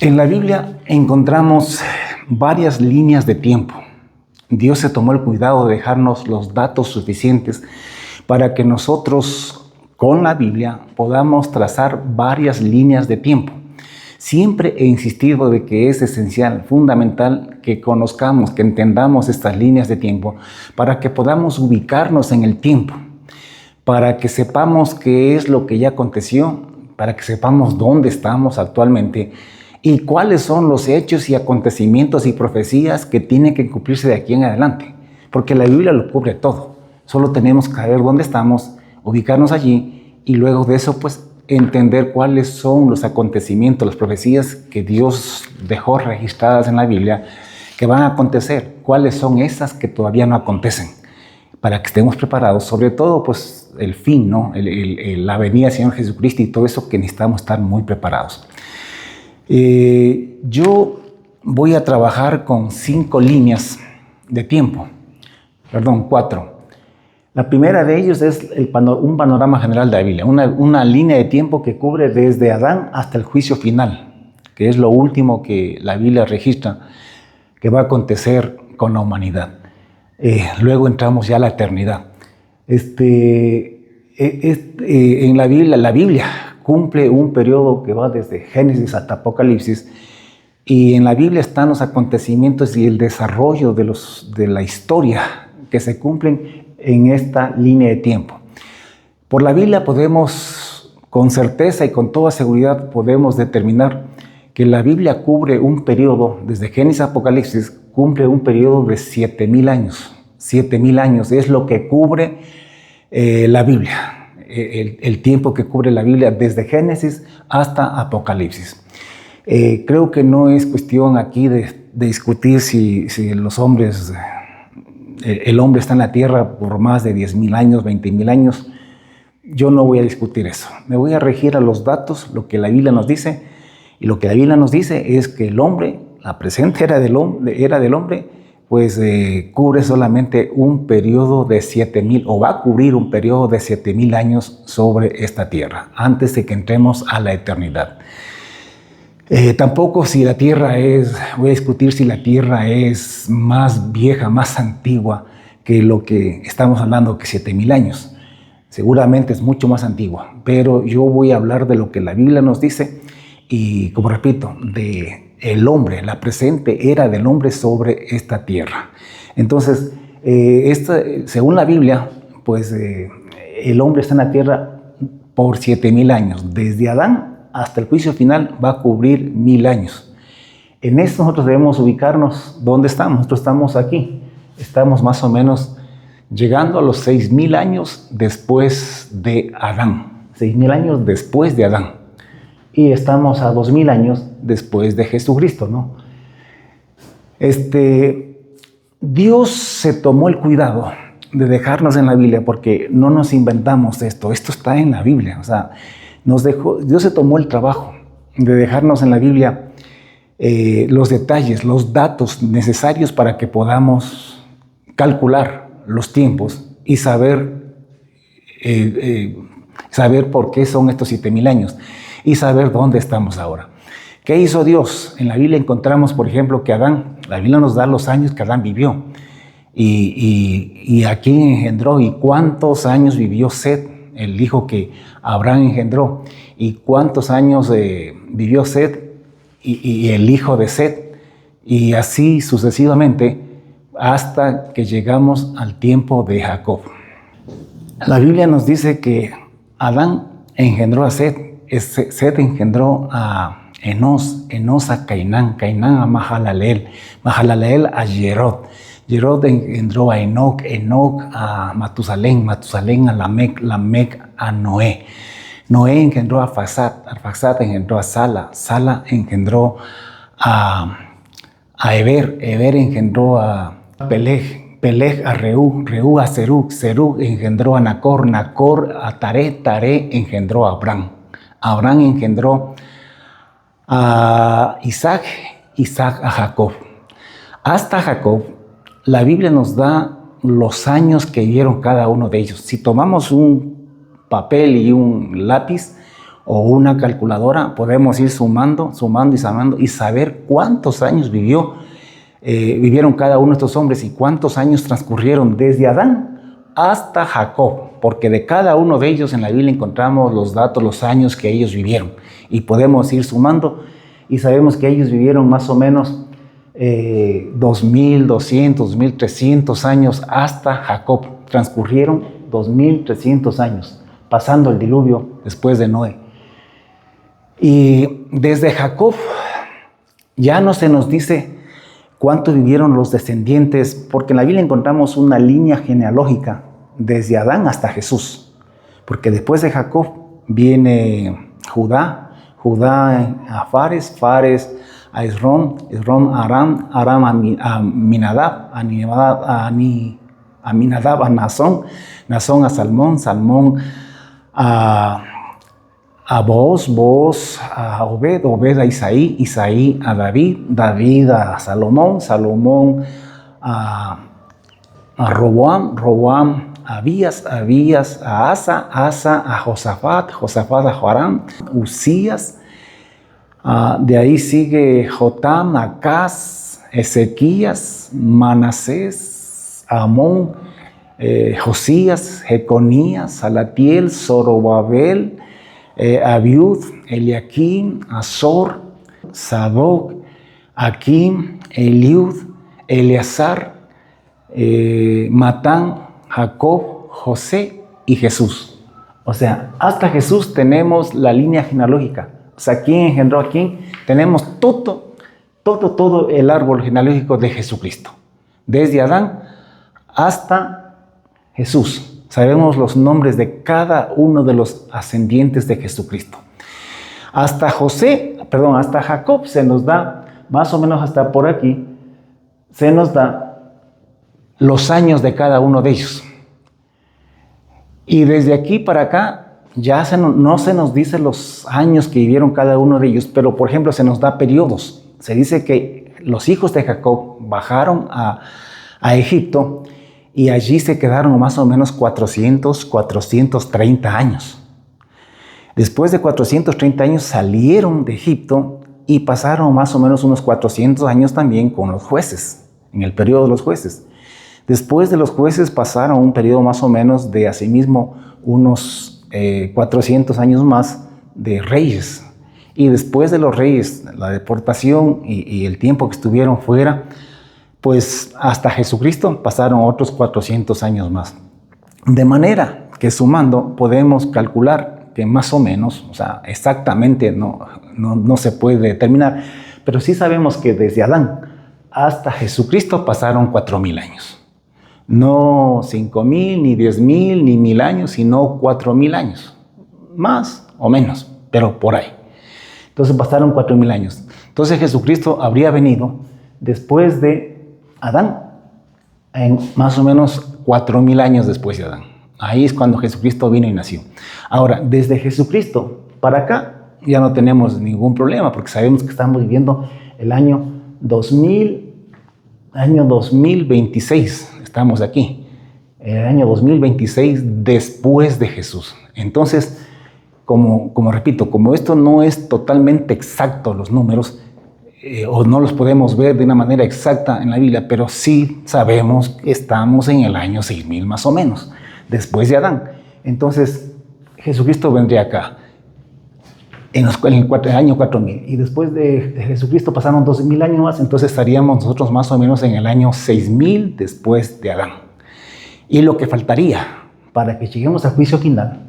En la Biblia encontramos varias líneas de tiempo. Dios se tomó el cuidado de dejarnos los datos suficientes para que nosotros, con la Biblia, podamos trazar varias líneas de tiempo. Siempre he insistido de que es esencial, fundamental, que conozcamos, que entendamos estas líneas de tiempo para que podamos ubicarnos en el tiempo, para que sepamos qué es lo que ya aconteció, para que sepamos dónde estamos actualmente y cuáles son los hechos y acontecimientos y profecías que tienen que cumplirse de aquí en adelante. Porque la Biblia lo cubre todo. Solo tenemos que saber dónde estamos, ubicarnos allí y luego de eso, pues, entender cuáles son los acontecimientos, las profecías que Dios dejó registradas en la Biblia que van a acontecer, cuáles son esas que todavía no acontecen, para que estemos preparados, sobre todo, pues, el fin, ¿no? La venida del Señor Jesucristo y todo eso que necesitamos estar muy preparados. Yo voy a trabajar con 5 líneas de tiempo, 4. La primera de ellos es un panorama general de la Biblia, una línea de tiempo que cubre desde Adán hasta el juicio final, que es lo último que la Biblia registra que va a acontecer con la humanidad. Luego entramos ya a la eternidad. En la Biblia cumple un periodo que va desde Génesis hasta Apocalipsis, y en la Biblia están los acontecimientos y el desarrollo de la historia que se cumplen en esta línea de tiempo. Por la Biblia podemos, con certeza y con toda seguridad, podemos determinar que la Biblia cubre un periodo, desde Génesis a Apocalipsis, cumple un periodo de 7,000 años. 7,000 años es lo que cubre la Biblia. El tiempo que cubre la Biblia desde Génesis hasta Apocalipsis. Creo que no es cuestión aquí de discutir si los hombres, el hombre está en la tierra por más de 10,000 años, 20,000 años. Yo no voy a discutir eso. Me voy a regir a los datos, lo que la Biblia nos dice. Y lo que la Biblia nos dice es que el hombre, la presente era del hombre, pues cubre solamente un periodo de 7,000, o va a cubrir un periodo de 7,000 años sobre esta tierra, antes de que entremos a la eternidad. Tampoco voy a discutir si la tierra es más vieja, más antigua que lo que estamos hablando, que 7,000 años. Seguramente es mucho más antigua, pero yo voy a hablar de lo que la Biblia nos dice y, como repito, de el hombre, la presente era del hombre sobre esta tierra. Entonces, según la Biblia, pues el hombre está en la tierra por 7,000 años. Desde Adán hasta el juicio final va a cubrir 1,000 años. En esto nosotros debemos ubicarnos dónde estamos. Nosotros estamos aquí. Estamos más o menos llegando a los 6,000 años después de Adán. 6,000 años después de Adán. Y estamos a 2,000 años después de Jesucristo, ¿no? Dios se tomó el cuidado de dejarnos en la Biblia, porque no nos inventamos esto está en la Biblia. O sea, Dios se tomó el trabajo de dejarnos en la Biblia los detalles, los datos necesarios para que podamos calcular los tiempos y saber por qué son estos 7,000 años. Y saber dónde estamos ahora. ¿Qué hizo Dios? En la Biblia encontramos, por ejemplo, que la Biblia nos da los años que Adán vivió. Y a quién engendró y cuántos años vivió Set, el hijo que Abraham engendró. Y cuántos años vivió Set y el hijo de Set. Y así sucesivamente hasta que llegamos al tiempo de Jacob. La Biblia nos dice que Adán engendró a Set. Set engendró a Enos a Cainán a Mahalaleel a Yerod engendró a Enoc a Matusalén a Lamec a Noé engendró a Arfaxad engendró a Sala engendró a Eber engendró a Peleg a Reú a Serug engendró a Nacor a Taré engendró a Abraham engendró a Isaac a Jacob. Hasta Jacob, la Biblia nos da los años que vivieron cada uno de ellos. Si tomamos un papel y un lápiz, o una calculadora, podemos ir sumando y saber cuántos años vivieron cada uno de estos hombres y cuántos años transcurrieron desde Adán hasta Jacob, porque de cada uno de ellos en la Biblia encontramos los datos, los años que ellos vivieron, y podemos ir sumando y sabemos que ellos vivieron más o menos 2200, 2300 años hasta Jacob. Transcurrieron 2300 años, pasando el diluvio después de Noé. Y desde Jacob ya no se nos dice cuánto vivieron los descendientes, porque en la Biblia encontramos una línea genealógica desde Adán hasta Jesús, porque después de Jacob viene Judá a Fares, Fares a Esrom, Esrom a Aram, Aram a Aminadab, Aminadab a Nazón, Nazón a Salmón, Salmón a Booz, Booz a Obed, Obed a Isaí, Isaí a David, David a Salomón, Salomón a Roboam, Roboam a Abías, Abías a Asa, Asa a Josafat, Josafat a Joram, Usías, de ahí sigue Jotam, Acaz, Ezequías, Manasés, Amón, Josías, Jeconías, Salatiel, Zorobabel, Abiud, Eliakim, Azor, Sadoc, Akim, Eliud, Eleazar, Matán, Jacob, José y Jesús. O sea, hasta Jesús tenemos la línea genealógica. O sea, ¿quién engendró a quién? Tenemos todo el árbol genealógico de Jesucristo. Desde Adán hasta Jesús. Sabemos los nombres de cada uno de los ascendientes de Jesucristo. Hasta Jacob se nos da, más o menos hasta por aquí, se nos da los años de cada uno de ellos. Y desde aquí para acá ya no se nos dice los años que vivieron cada uno de ellos, pero por ejemplo se nos da periodos. Se dice que los hijos de Jacob bajaron a Egipto y allí se quedaron más o menos 430 años. Después de 430 años salieron de Egipto y pasaron más o menos unos 400 años también con los jueces, en el periodo de los jueces. Después de los jueces pasaron un periodo más o menos de asimismo unos 400 años más de reyes. Y después de los reyes, la deportación y el tiempo que estuvieron fuera, pues hasta Jesucristo pasaron otros 400 años más. De manera que sumando podemos calcular que más o menos, o sea, exactamente no se puede determinar, pero sí sabemos que desde Adán hasta Jesucristo pasaron 4000 años. No 5000, ni 10000, ni 1000 años, sino 4000 años. Más o menos, pero por ahí. Entonces pasaron 4000 años. Entonces Jesucristo habría venido después de Adán, en más o menos 4000 años después de Adán. Ahí es cuando Jesucristo vino y nació. Ahora, desde Jesucristo para acá ya no tenemos ningún problema, porque sabemos que estamos viviendo el año 2026. Estamos aquí, el año 2026 después de Jesús. Entonces, como repito, como esto no es totalmente exacto los números, o no los podemos ver de una manera exacta en la Biblia, pero sí sabemos que estamos en el año 6000 más o menos, después de Adán. Entonces, Jesucristo vendría acá en el año 4000, y después de Jesucristo pasaron 2000 años más, entonces estaríamos nosotros más o menos en el año 6000 después de Adán. Y lo que faltaría para que lleguemos al juicio final,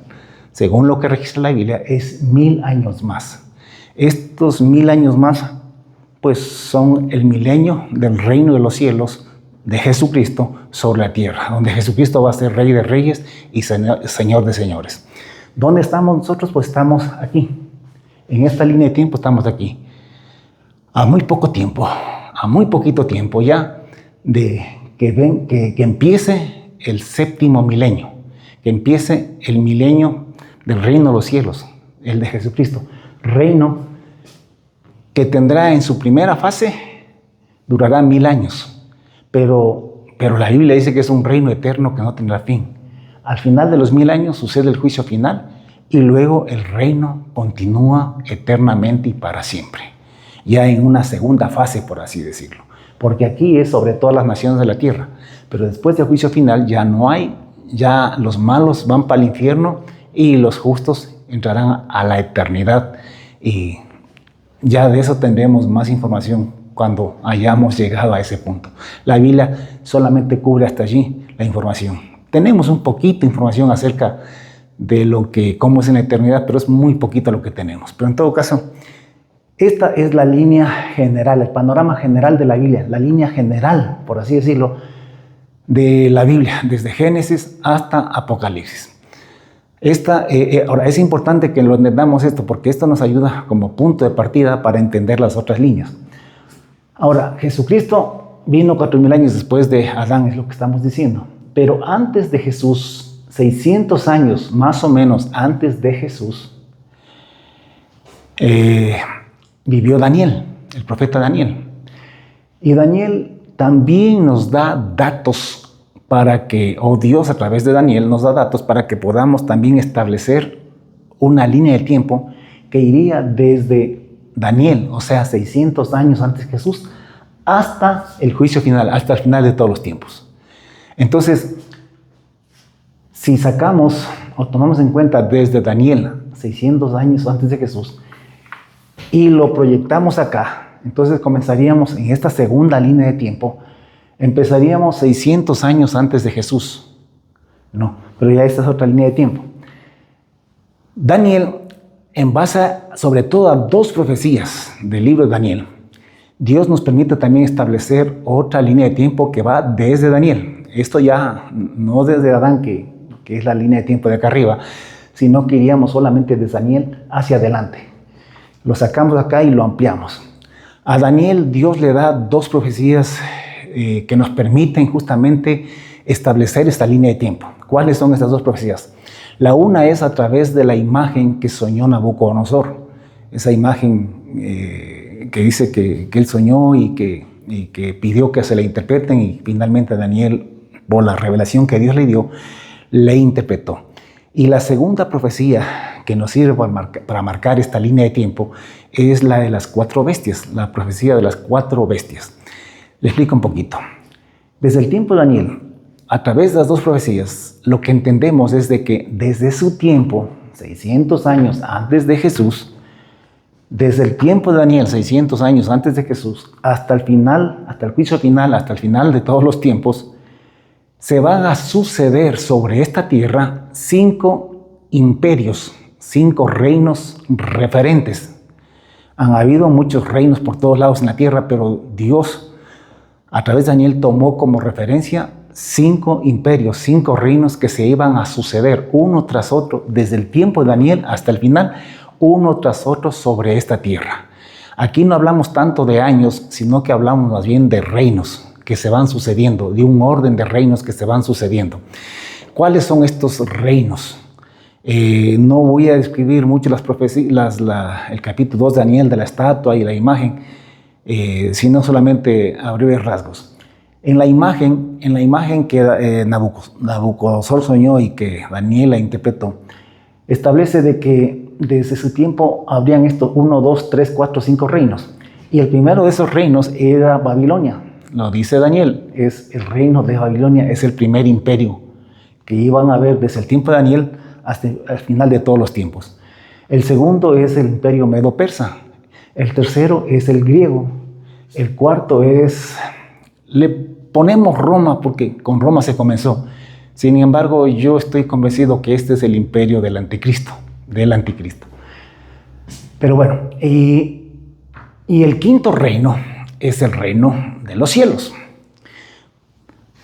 según lo que registra la Biblia, es 1000 años más. Estos 1000 años más, pues son el milenio del reino de los cielos de Jesucristo sobre la tierra, donde Jesucristo va a ser Rey de Reyes y Señor de Señores. ¿Dónde estamos nosotros? Pues estamos aquí. En esta línea de tiempo estamos aquí. A muy poco tiempo, a muy poquito tiempo ya de que empiece el séptimo milenio, que empiece el milenio del reino de los cielos, el de Jesucristo. Reino que tendrá en su primera fase, durará 1000 años, pero la Biblia dice que es un reino eterno que no tendrá fin. Al final de los 1000 años sucede el juicio final y luego el reino continúa eternamente y para siempre, ya en una segunda fase, por así decirlo, porque aquí es sobre todas las naciones de la tierra, pero después del juicio final ya no hay, ya los malos van para el infierno y los justos entrarán a la eternidad, y ya de eso tendremos más información cuando hayamos llegado a ese punto. La Biblia solamente cubre hasta allí la información. Tenemos un poquito de información acerca de cómo es en la eternidad, pero es muy poquito lo que tenemos. Pero en todo caso, esta es la línea general, el panorama general de la Biblia, la línea general, por así decirlo, de la Biblia, desde Génesis hasta Apocalipsis. Ahora, es importante que lo entendamos esto, porque esto nos ayuda como punto de partida para entender las otras líneas. Ahora, Jesucristo vino 4000 años después de Adán, es lo que estamos diciendo. Pero antes de Jesús, 600 años más o menos antes de Jesús, vivió Daniel, el profeta Daniel. Y Daniel también nos da datos Dios a través de Daniel nos da datos para que podamos también establecer una línea de tiempo que iría desde Daniel, o sea, 600 años antes de Jesús, hasta el juicio final, hasta el final de todos los tiempos. Entonces, si sacamos o tomamos en cuenta desde Daniel, 600 años antes de Jesús, y lo proyectamos acá, entonces comenzaríamos en esta segunda línea de tiempo. Empezaríamos 600 años antes de Jesús. No, pero ya esta es otra línea de tiempo. Daniel, en base sobre todo a 2 profecías del libro de Daniel, Dios nos permite también establecer otra línea de tiempo que va desde Daniel. Esto ya no desde Adán, que es la línea de tiempo de acá arriba, sino que iríamos solamente desde Daniel hacia adelante. Lo sacamos acá y lo ampliamos. A Daniel Dios le da 2 profecías que nos permiten justamente establecer esta línea de tiempo. ¿Cuáles son estas 2 profecías? La una es a través de la imagen que soñó Nabucodonosor. Esa imagen que dice que él soñó y que pidió que se le interpreten, y finalmente Daniel, por la revelación que Dios le dio, le interpretó. Y la segunda profecía que nos sirve para marcar esta línea de tiempo es la de las 4 bestias, la profecía de las 4 bestias. Le explico un poquito. Desde el tiempo de Daniel, a través de las 2 profecías, lo que entendemos es de que desde su tiempo, 600 años antes de Jesús, desde el tiempo de Daniel, 600 años antes de Jesús, hasta el final, hasta el juicio final, hasta el final de todos los tiempos, se van a suceder sobre esta tierra 5 imperios, 5 reinos referentes. Han habido muchos reinos por todos lados en la tierra, pero Dios, a través de Daniel, tomó como referencia 5 imperios, 5 reinos que se iban a suceder uno tras otro, desde el tiempo de Daniel hasta el final, uno tras otro sobre esta tierra. Aquí no hablamos tanto de años, sino que hablamos más bien de reinos que se van sucediendo, de un orden de reinos que se van sucediendo. ¿Cuáles son estos reinos? No voy a describir mucho las profecías, el capítulo 2 de Daniel de la estatua y la imagen, sino solamente a breves rasgos. En la imagen que Nabucodonosor soñó y que Daniel la interpretó, establece de que desde su tiempo habrían estos 1, 2, 3, 4, 5 reinos. Y el primero de esos reinos era Babilonia. Lo dice Daniel, es el reino de Babilonia, es el primer imperio que iban a ver desde el tiempo de Daniel hasta el final de todos los tiempos. El segundo es el imperio medo-persa. El tercero es el griego. El cuarto le ponemos Roma porque con Roma se comenzó. Sin embargo, yo estoy convencido que este es el imperio del anticristo. Pero bueno, y el quinto reino es el reino de los cielos.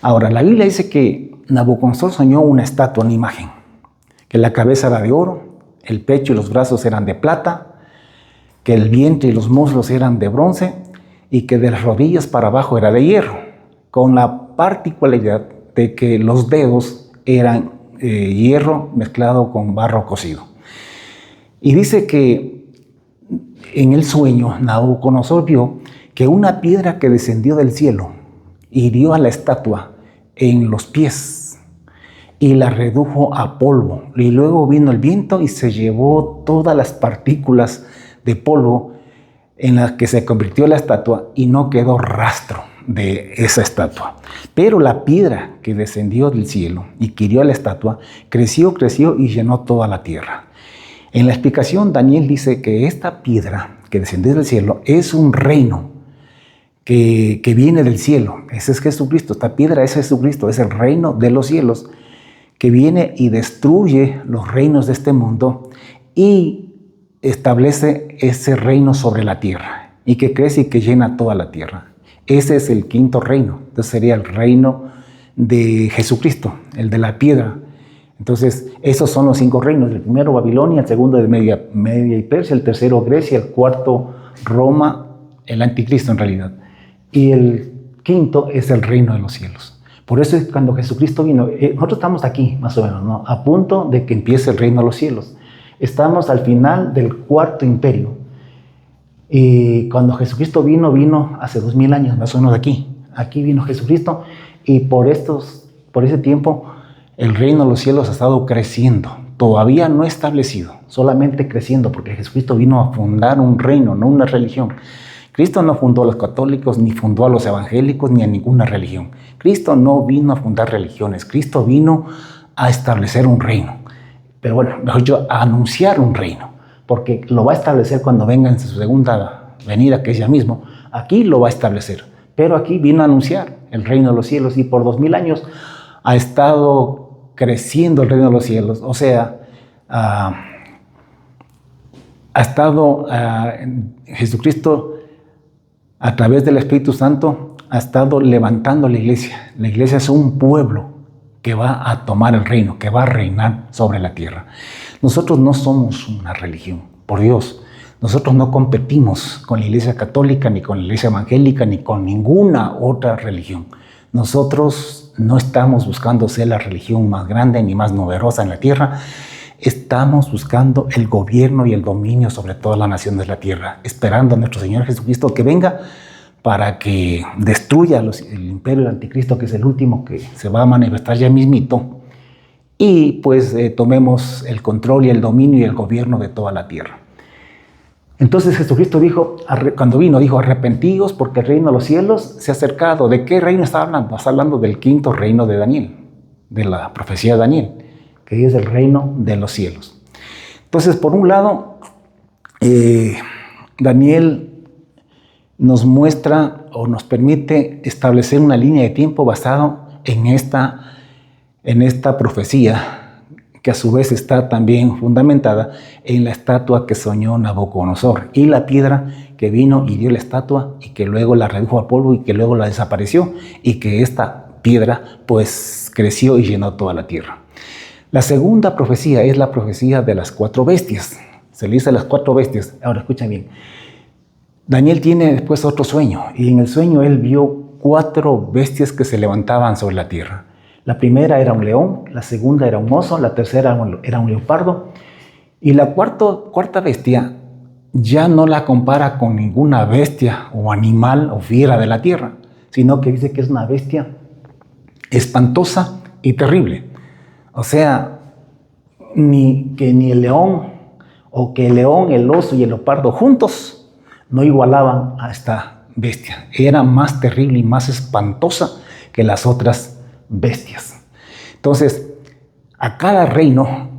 Ahora, la Biblia dice que Nabucodonosor soñó una estatua, una imagen, que la cabeza era de oro, el pecho y los brazos eran de plata, que el vientre y los muslos eran de bronce y que de las rodillas para abajo era de hierro, con la particularidad de que los dedos eran hierro mezclado con barro cocido. Y dice que en el sueño Nabucodonosor vio que una piedra que descendió del cielo hirió a la estatua en los pies y la redujo a polvo. Y luego vino el viento y se llevó todas las partículas de polvo en las que se convirtió la estatua y no quedó rastro de esa estatua. Pero la piedra que descendió del cielo y que hirió a la estatua creció y llenó toda la tierra. En la explicación, Daniel dice que esta piedra que descendió del cielo es un reino que viene del cielo. Ese es Jesucristo. Esta piedra es Jesucristo, es el reino de los cielos que viene y destruye los reinos de este mundo y establece ese reino sobre la tierra y que crece y que llena toda la tierra. Ese es el quinto reino. Entonces sería el reino de Jesucristo, el de la piedra. Entonces esos son los 5 reinos. El primero Babilonia, el segundo de Media y Persia, el tercero Grecia, el cuarto Roma, el anticristo en realidad. Y el quinto es el reino de los cielos. Por eso es cuando Jesucristo vino, nosotros estamos aquí más o menos, ¿no? A punto de que empiece el reino de los cielos. Estamos al final del cuarto imperio. Y cuando Jesucristo vino hace 2000 años, más o menos aquí. Aquí vino Jesucristo y por ese tiempo el reino de los cielos ha estado creciendo. Todavía no establecido, solamente creciendo, porque Jesucristo vino a fundar un reino, no una religión. Cristo no fundó a los católicos, ni fundó a los evangélicos, ni a ninguna religión. Cristo no vino a fundar religiones. Cristo vino a establecer un reino. Pero bueno, mejor dicho, a anunciar un reino. Porque lo va a establecer cuando venga en su segunda venida, que es ya mismo. Aquí lo va a establecer. Pero aquí vino a anunciar el reino de los cielos. Y por 2000 años ha estado creciendo el reino de los cielos. O sea, ha estado Jesucristo, a través del Espíritu Santo, ha estado levantando la iglesia. La iglesia es un pueblo que va a tomar el reino, que va a reinar sobre la tierra. Nosotros no somos una religión, por Dios. Nosotros no competimos con la iglesia católica, ni con la iglesia evangélica, ni con ninguna otra religión. Nosotros no estamos buscando ser la religión más grande ni más numerosa en la tierra. Estamos buscando el gobierno y el dominio sobre todas las naciones de la tierra, esperando a nuestro Señor Jesucristo que venga para que destruya el imperio del anticristo, que es el último que se va a manifestar ya mismito, y pues tomemos el control y el dominio y el gobierno de toda la tierra. Entonces Jesucristo dijo, cuando vino, dijo: arrepentíos porque el reino de los cielos se ha acercado. ¿De qué reino está hablando? Está hablando del quinto reino de Daniel, de la profecía de Daniel, que es el reino de los cielos. Entonces, por un lado, Daniel nos muestra o nos permite establecer una línea de tiempo basada en esta profecía, que a su vez está también fundamentada en la estatua que soñó Nabucodonosor y la piedra que vino y dio la estatua y que luego la redujo a polvo y que luego la desapareció y que esta piedra pues creció y llenó toda la tierra. La segunda profecía es la profecía de las 4 bestias. Se le dice las 4 bestias. Ahora escuchen bien. Daniel tiene después otro sueño y en el sueño él vio 4 bestias que se levantaban sobre la tierra. La primera era un león, la segunda era un oso, la tercera era un leopardo y la cuarta bestia ya no la compara con ninguna bestia o animal o fiera de la tierra, sino que dice que es una bestia espantosa y terrible. O sea, ni el león o que el león, el oso y el leopardo juntos no igualaban a esta bestia. Era más terrible y más espantosa que las otras bestias. Entonces, a cada reino,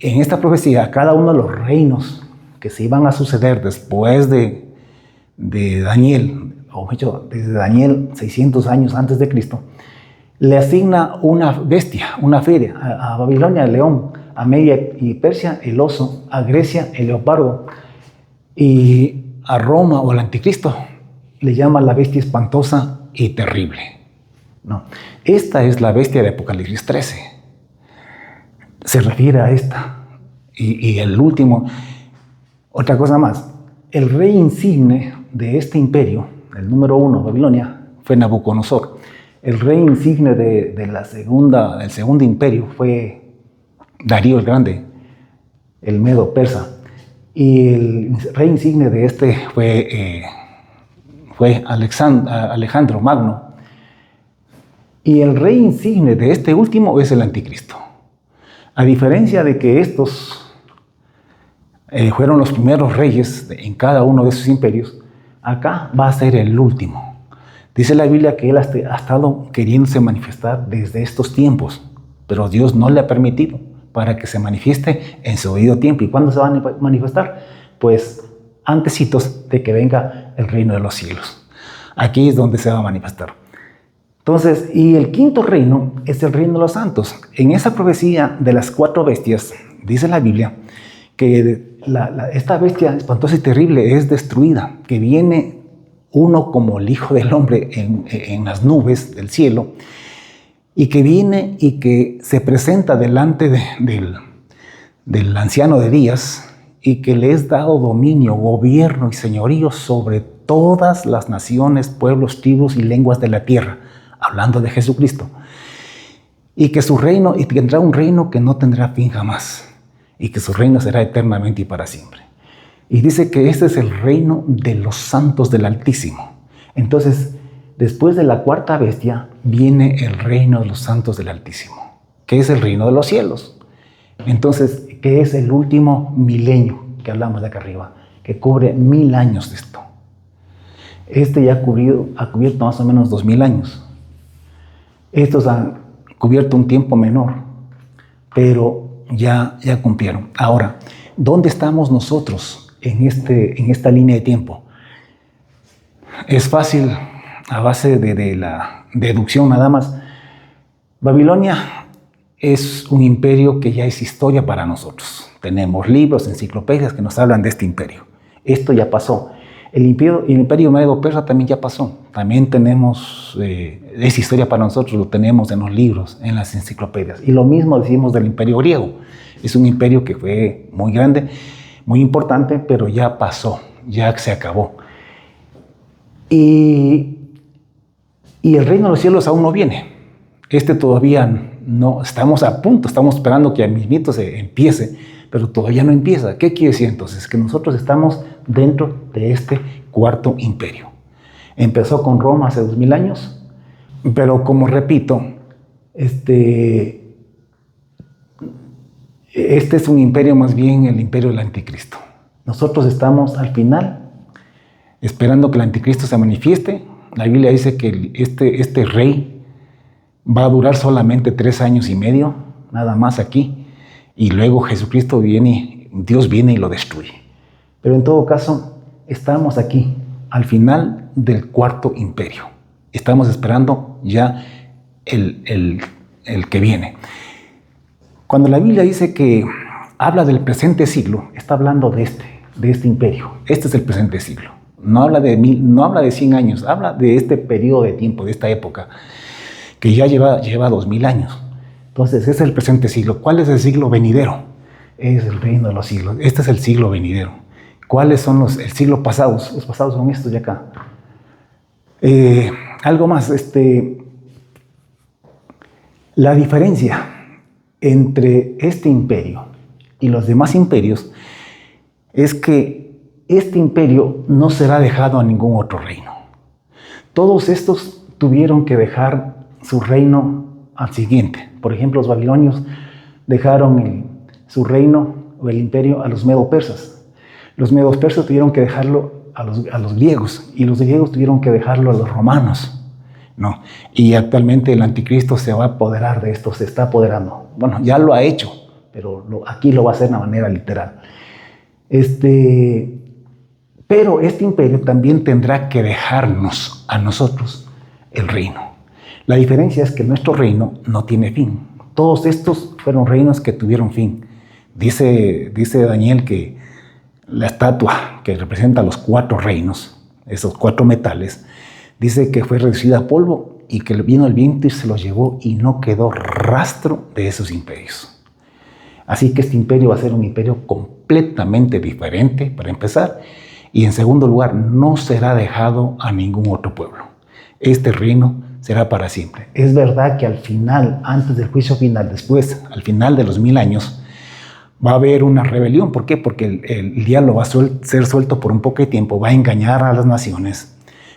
en esta profecía, a cada uno de los reinos que se iban a suceder después de Daniel, o hecho, desde Daniel 600 años antes de Cristo, le asigna una bestia, una fiera. A Babilonia el león, a Media y Persia el oso, a Grecia el leopardo y a Roma o al anticristo le llama la bestia espantosa y terrible. No, esta es la bestia de Apocalipsis 13. Se refiere a esta. Y el último, otra cosa más. El rey insigne de este imperio, el número 1, Babilonia, fue Nabucodonosor. El rey insigne del segundo imperio fue Darío el Grande, el Medo Persa. Y el rey insigne de este fue Alejandro Magno. Y el rey insigne de este último es el anticristo. A diferencia de que estos fueron los primeros reyes en cada uno de esos imperios, acá va a ser el último. Dice la Biblia que él ha estado queriéndose manifestar desde estos tiempos, pero Dios no le ha permitido para que se manifieste en su debido tiempo. ¿Y cuándo se va a manifestar? Pues antecitos de que venga el reino de los cielos. Aquí es donde se va a manifestar. Entonces, y el quinto reino es el reino de los santos. En esa profecía de las 4 bestias, dice la Biblia que esta bestia espantosa y terrible es destruida, que viene uno como el Hijo del Hombre en las nubes del cielo, y que viene y que se presenta delante del anciano de días, y que le es dado dominio, gobierno y señorío sobre todas las naciones, pueblos, tribus y lenguas de la tierra, hablando de Jesucristo. Y que su reino, y tendrá un reino que no tendrá fin jamás, y que su reino será eternamente y para siempre. Y dice que este es el reino de los santos del Altísimo. Entonces, después de la 4ª bestia, viene el reino de los santos del Altísimo, que es el reino de los cielos. Entonces, que es el último milenio que hablamos de acá arriba, que cubre 1000 años de esto. Este ya ha cubierto más o menos 2000 años. Estos han cubierto un tiempo menor, pero ya cumplieron. Ahora, ¿dónde estamos nosotros en esta línea de tiempo? Es fácil, a base de la deducción nada más. Babilonia es un imperio que ya es historia para nosotros. Tenemos libros, enciclopedias que nos hablan de este imperio. Esto ya pasó. El imperio medo-persa también ya pasó. También tenemos, es historia para nosotros, lo tenemos en los libros, en las enciclopedias. Y lo mismo decimos del imperio griego. Es un imperio que fue muy grande, muy importante, pero ya pasó, ya se acabó. Y el reino de los cielos aún no viene. Este todavía no, estamos a punto, estamos esperando que a mismito se empiece, pero todavía no empieza. ¿Qué quiere decir entonces? Que nosotros estamos dentro de este 4º imperio. Empezó con Roma hace 2000 años, pero como repito, este es un imperio más bien el imperio del anticristo. Nosotros estamos al final, esperando que el anticristo se manifieste. La Biblia dice que este rey va a durar solamente 3 años y medio, nada más aquí, y luego Jesucristo viene, Dios viene y lo destruye. Pero en todo caso, estamos aquí, al final del 4º imperio. Estamos esperando ya el que viene. Cuando la Biblia dice que habla del presente siglo, está hablando de este imperio. Este es el presente siglo. No habla de 100 años, habla de este periodo de tiempo, de esta época, que ya lleva 2000 años. Entonces, ese es el presente siglo. ¿Cuál es el siglo venidero? Es el reino de los siglos. Este es el siglo venidero. ¿Cuáles son el siglo pasados? Los pasados son estos de acá. Algo más, la diferencia entre este imperio y los demás imperios es que este imperio no será dejado a ningún otro reino. Todos estos tuvieron que dejar su reino al siguiente. Por ejemplo, los babilonios dejaron su reino o el imperio a los medo-persas. Los medo-persas tuvieron que dejarlo a los griegos, y los griegos tuvieron que dejarlo a los romanos, ¿no? Y actualmente el anticristo se va a apoderar de esto, se está apoderando. Bueno, ya lo ha hecho, pero aquí lo va a hacer de una manera literal. Pero este imperio también tendrá que dejarnos a nosotros el reino. La diferencia es que nuestro reino no tiene fin. Todos estos fueron reinos que tuvieron fin. Dice Daniel que la estatua que representa los 4 reinos, esos 4 metales, dice que fue reducida a polvo y que vino el viento y se los llevó y no quedó rastro de esos imperios. Así que este imperio va a ser un imperio completamente diferente, para empezar, y en segundo lugar, no será dejado a ningún otro pueblo. Este reino será para siempre. Es verdad que al final, antes del juicio final, después, al final de los 1000 años, va a haber una rebelión. ¿Por qué? Porque el diablo va a ser suelto por un poco de tiempo, va a engañar a las naciones,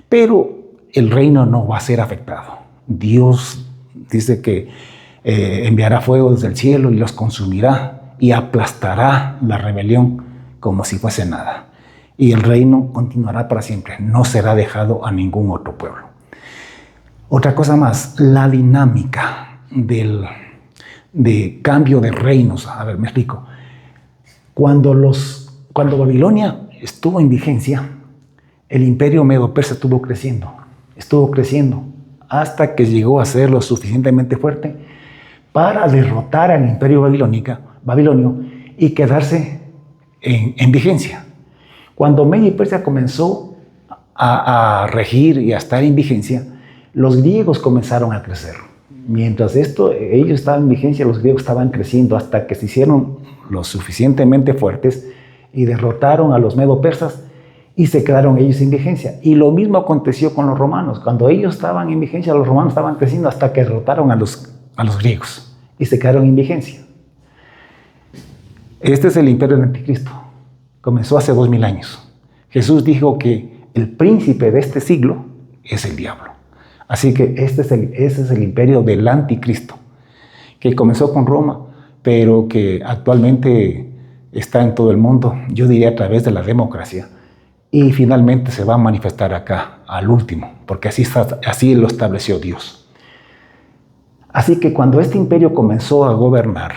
pero el reino no va a ser afectado. Dios dice que enviará fuego desde el cielo y los consumirá y aplastará la rebelión como si fuese nada. Y el reino continuará para siempre, no será dejado a ningún otro pueblo. Otra cosa más, la dinámica de cambio de reinos. A ver, me explico. Cuando Babilonia estuvo en vigencia, el imperio medo-persa estuvo creciendo, hasta que llegó a ser lo suficientemente fuerte para derrotar al imperio babilonio y quedarse en vigencia. Cuando Media y Persia comenzó a regir y a estar en vigencia, los griegos comenzaron a crecer. Mientras ellos estaban en vigencia, los griegos estaban creciendo hasta que se hicieron lo suficientemente fuertes y derrotaron a los medo-persas y se quedaron ellos en vigencia. Y lo mismo aconteció con los romanos. Cuando ellos estaban en vigencia, los romanos estaban creciendo hasta que derrotaron a los griegos y se quedaron en vigencia. Este es el imperio del anticristo. Comenzó hace 2000 años. Jesús dijo que el príncipe de este siglo es el diablo. Así que ese es el imperio del anticristo, que comenzó con Roma, pero que actualmente está en todo el mundo, yo diría a través de la democracia, y finalmente se va a manifestar acá, al último, porque así lo estableció Dios. Así que cuando este imperio comenzó a gobernar,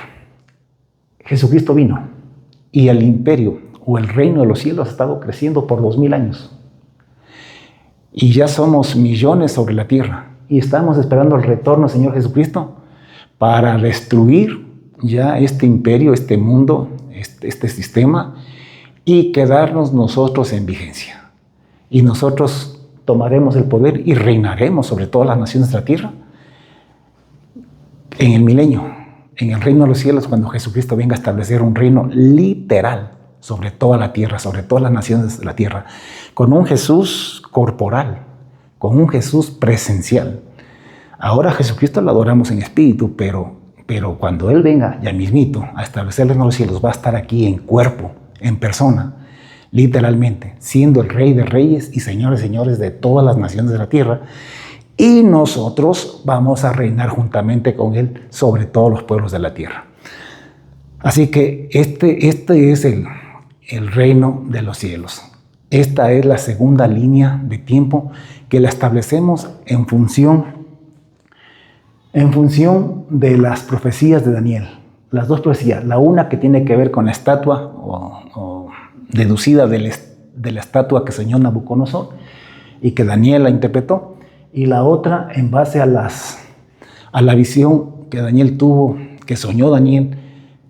Jesucristo vino, y el imperio o el reino de los cielos ha estado creciendo por 2000 años. Y ya somos millones sobre la tierra, y estamos esperando el retorno del Señor Jesucristo para destruir ya este imperio, este mundo, este sistema, y quedarnos nosotros en vigencia. Y nosotros tomaremos el poder y reinaremos sobre todas las naciones de la tierra en el milenio, en el reino de los cielos, cuando Jesucristo venga a establecer un reino literal sobre toda la tierra, sobre todas las naciones de la tierra, con un Jesús corporal, con un Jesús presencial. Ahora Jesucristo lo adoramos en espíritu, pero cuando Él venga, ya mismito, a establecer en los cielos, va a estar aquí en cuerpo, en persona, literalmente, siendo el Rey de Reyes y Señores de todas las naciones de la tierra, y nosotros vamos a reinar juntamente con Él sobre todos los pueblos de la tierra. Así que este es el reino de los cielos. Esta es la segunda línea de tiempo que la establecemos en función de las profecías de Daniel. Las dos profecías, la una que tiene que ver con la estatua o deducida de la estatua que soñó Nabucodonosor y que Daniel la interpretó, y la otra en base a la visión que Daniel tuvo, que soñó Daniel,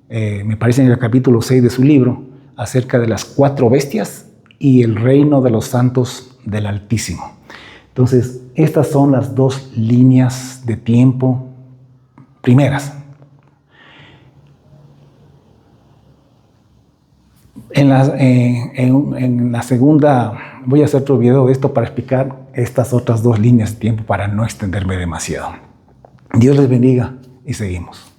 me parece en el capítulo 6 de su libro, acerca de las 4 bestias y el reino de los santos del Altísimo. Entonces, estas son las dos líneas de tiempo primeras. En la segunda, voy a hacer otro video de esto para explicar estas otras dos líneas de tiempo para no extenderme demasiado. Dios les bendiga y seguimos.